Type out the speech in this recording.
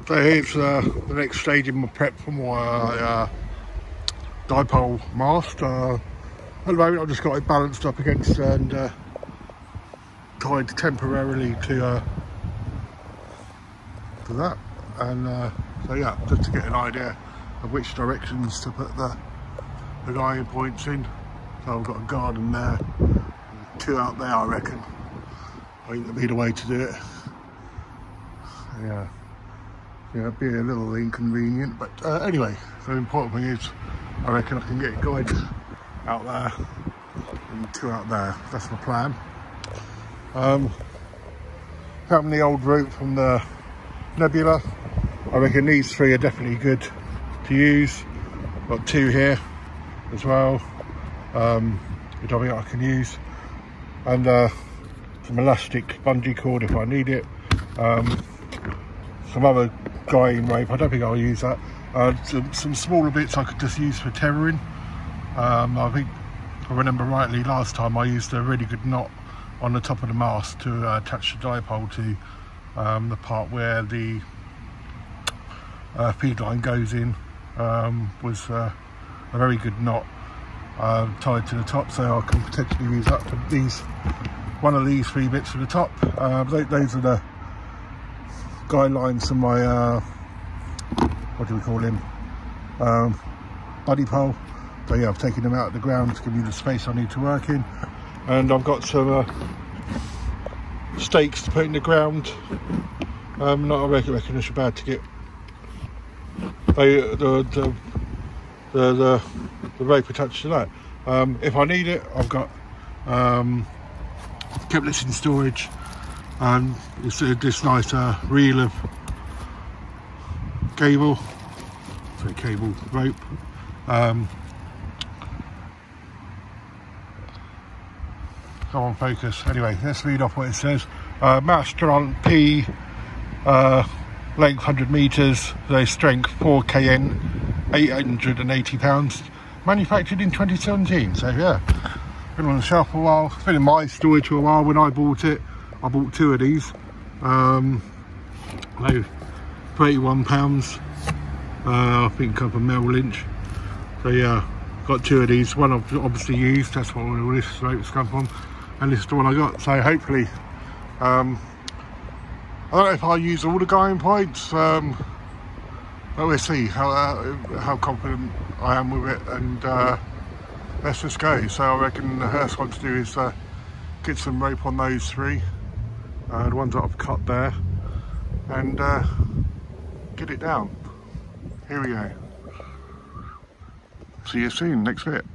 So here's the next stage in my prep for my dipole mast. At the moment I've just got it balanced up against and tied temporarily to that, and so yeah, just to get an idea of which directions to put the guiding points in. So I've got a garden there, two out there I reckon. I think that'd be the way to do it. Yeah, it'd be a little inconvenient, but anyway, the important thing is I reckon I can get a guide out there and two out there. That's my plan. Having the old route from the Nebula, I reckon these three are definitely good to use. Got two here as well, which I think I can use, and some elastic bungee cord if I need it. Some other guiding rope, I don't think I'll use that. Some smaller bits I could just use for tethering. I think, if I remember rightly, last time I used a really good knot on the top of the mast to attach the dipole to the part where the feed line goes in. Was a very good knot tied to the top, so I can potentially use that for these, one of these three bits for the top. Those are the guidelines for my what do we call him, buddy pole. So yeah, I've taken them out of the ground to give me the space I need to work in, and I've got some stakes to put in the ground. I reckon it's bad to get the rope attached to that. If I need it, I've got kept this in storage, and it's this nice reel of cable rope. Come on, focus. Anyway, let's read off what it says. Mast on P, length 100 meters, the strength 4 kN, 880 pounds, manufactured in 2017. So yeah, been on the shelf for a while. It's been in my storage for a while. When I bought it, I bought two of these, for £81. I think up a Merrill Lynch. So yeah, got two of these. One I've obviously used, that's what all this rope's come from, and this is the one I got. So hopefully, I don't know if I'll use all the guiding points, but we'll see how confident I am with it, and let's just go. So I reckon the first one to do is get some rope on those three, the ones that I've cut there, and get it down. Here we go. See you soon, next bit.